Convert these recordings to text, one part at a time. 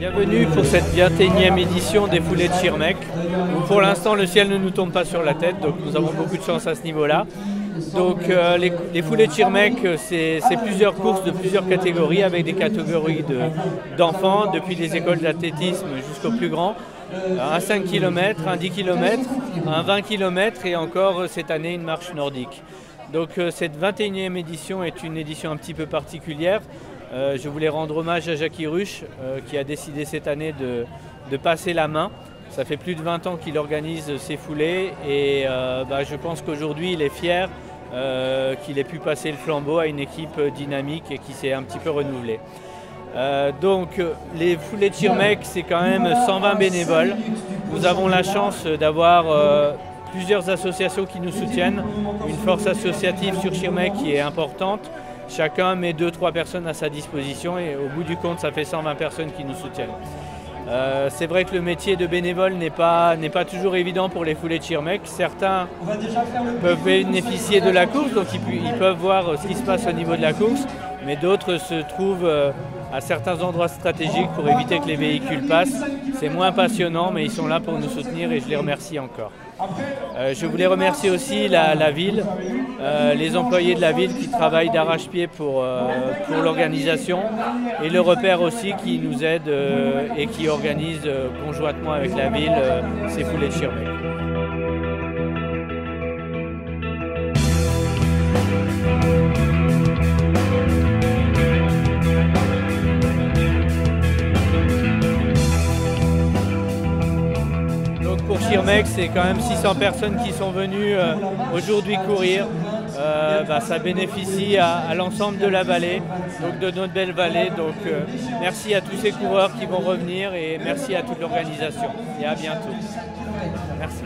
Bienvenue pour cette 21e édition des foulées de Schirmeck, où pour l'instant le ciel ne nous tombe pas sur la tête, donc nous avons beaucoup de chance à ce niveau-là. Donc les foulées de Schirmeck, c'est plusieurs courses de plusieurs catégories, avec des catégories d'enfants, depuis les écoles d'athlétisme jusqu'au plus grand, un 5 km, un 10 km, un 20 km et encore cette année une marche nordique. Donc cette 21e édition est une édition un petit peu particulière. Je voulais rendre hommage à Jackie Rusch qui a décidé cette année de passer la main. Ça fait plus de 20 ans qu'il organise ces foulées et je pense qu'aujourd'hui il est fier qu'il ait pu passer le flambeau à une équipe dynamique et qui s'est un petit peu renouvelée. Donc les foulées de Schirmeck, c'est quand même 120 bénévoles. Nous avons la chance d'avoir plusieurs associations qui nous soutiennent, une force associative sur Schirmeck qui est importante. Chacun met 2-3 personnes à sa disposition et au bout du compte, ça fait 120 personnes qui nous soutiennent. C'est vrai que le métier de bénévole n'est pas toujours évident pour les foulées de Schirmeck. Certains peuvent bénéficier de la course, donc ils peuvent voir ce qui se passe au niveau de la course, mais d'autres se trouvent à certains endroits stratégiques pour éviter que les véhicules passent. C'est moins passionnant, mais ils sont là pour nous soutenir et je les remercie encore. Je voulais remercier aussi la ville, les employés de la ville qui travaillent d'arrache-pied pour l'organisation et le repère aussi qui nous aide et qui organise conjointement avec la ville ces foulées de Schirmeck. Pour Schirmeck, c'est quand même 600 personnes qui sont venues aujourd'hui courir. Ça bénéficie à l'ensemble de la vallée, donc de notre belle vallée. Donc merci à tous ces coureurs qui vont revenir et merci à toute l'organisation. Et à bientôt. Merci.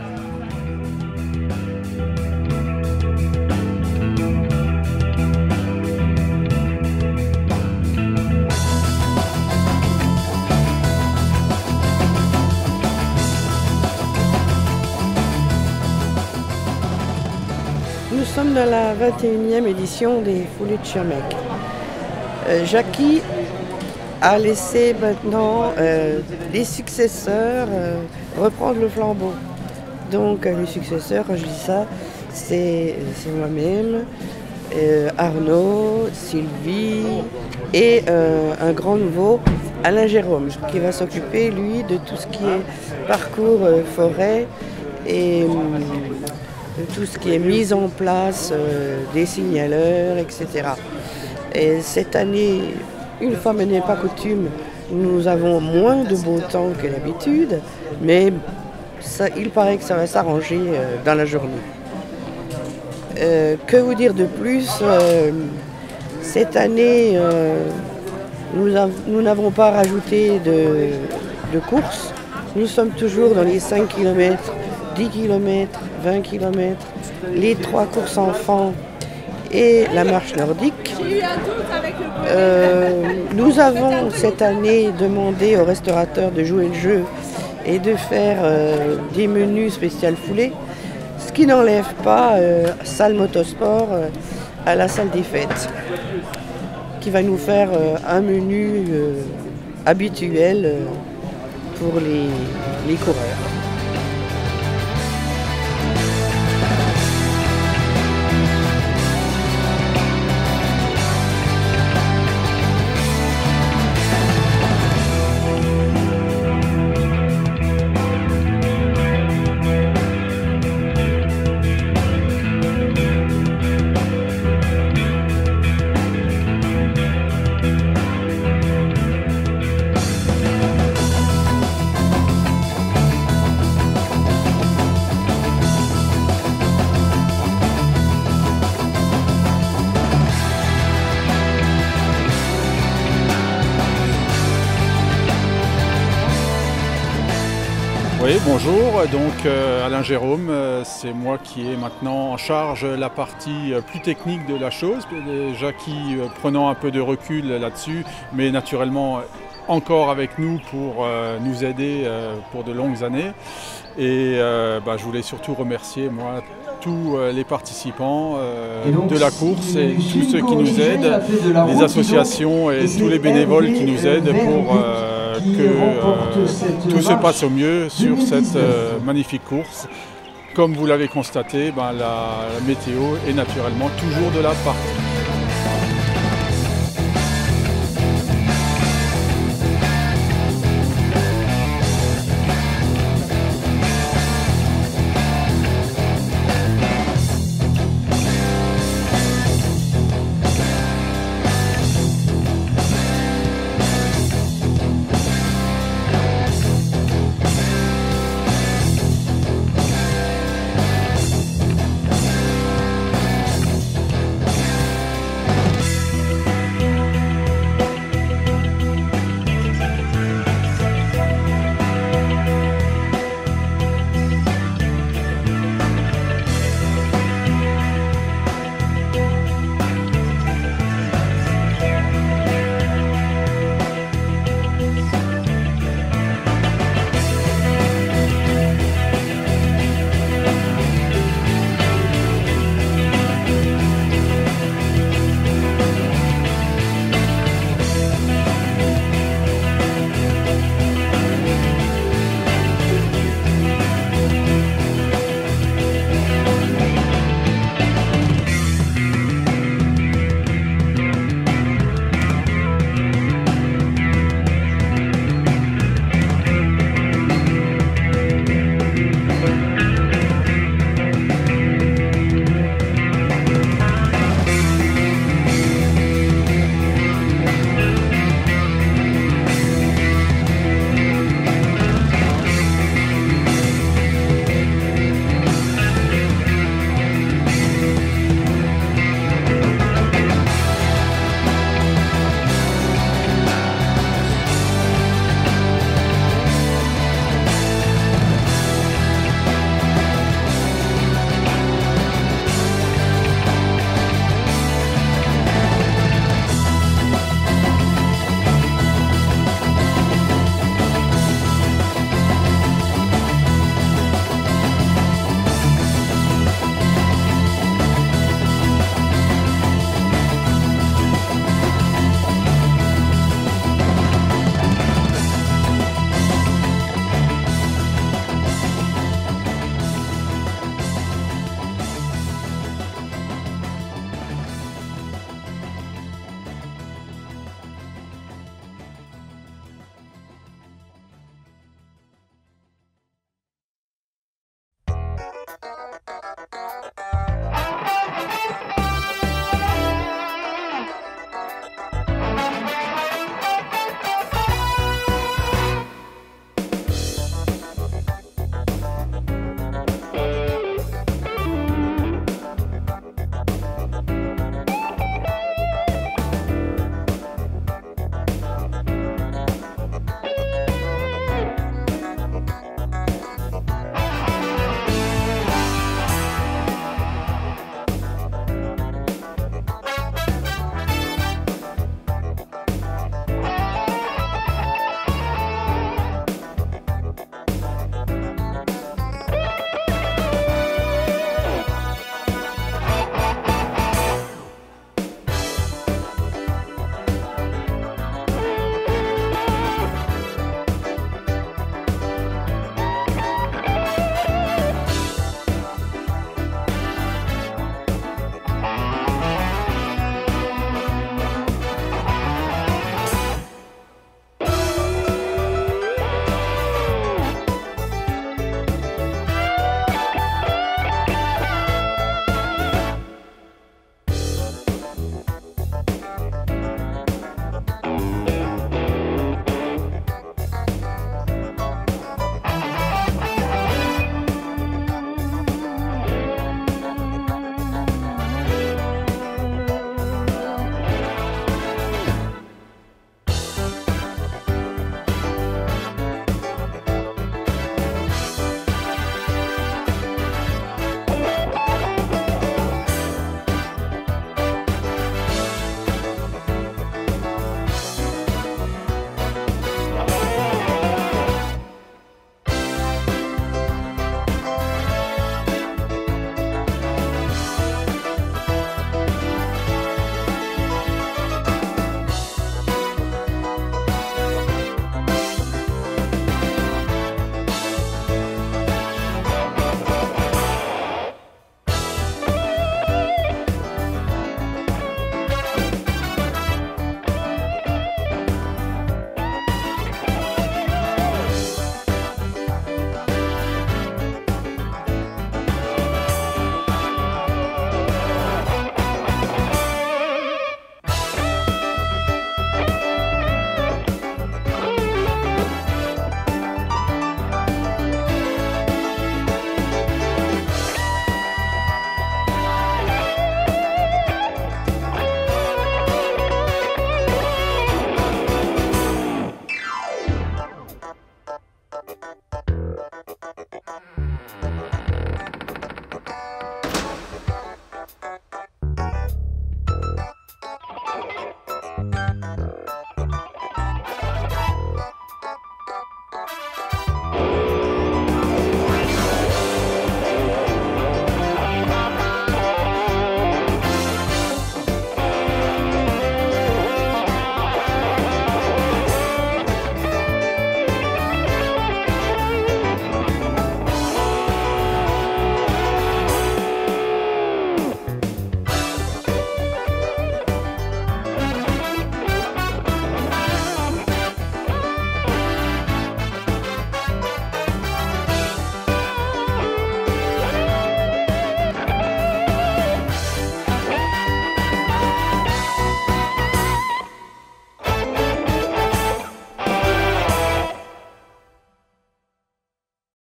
Nous sommes dans la 21e édition des foulées de Schirmeck. Jackie a laissé maintenant les successeurs reprendre le flambeau. Donc les successeurs, quand je dis ça, c'est moi-même, Arnaud, Sylvie et un grand nouveau, Alain Jérôme, qui va s'occuper, lui, de tout ce qui est parcours forêt et tout ce qui est mise en place des signaleurs, etc. Et cette année, une fois mais n'est pas coutume, nous avons moins de beau temps que d'habitude, mais il paraît que ça va s'arranger dans la journée. Que vous dire de plus? Cette année, nous n'avons pas rajouté de courses. Nous sommes toujours dans les 5 km, 10 km, 20 km, les 3 courses enfants et la marche nordique. Nous avons cette année demandé aux restaurateurs de jouer le jeu et de faire des menus spécial foulées, ce qui n'enlève pas salle motosport à la salle des fêtes, qui va nous faire un menu habituel pour les coureurs. Oui, bonjour, donc Alain Jérôme, c'est moi qui est maintenant en charge la partie plus technique de la chose, Jackie prenant un peu de recul là-dessus, mais naturellement encore avec nous pour nous aider pour de longues années. Et je voulais surtout remercier moi tous les participants de la course et tous ceux qui nous aident, les associations et tous les bénévoles qui nous aident pour que tout se passe au mieux sur cette magnifique course. Comme vous l'avez constaté, la météo est naturellement toujours de la partie.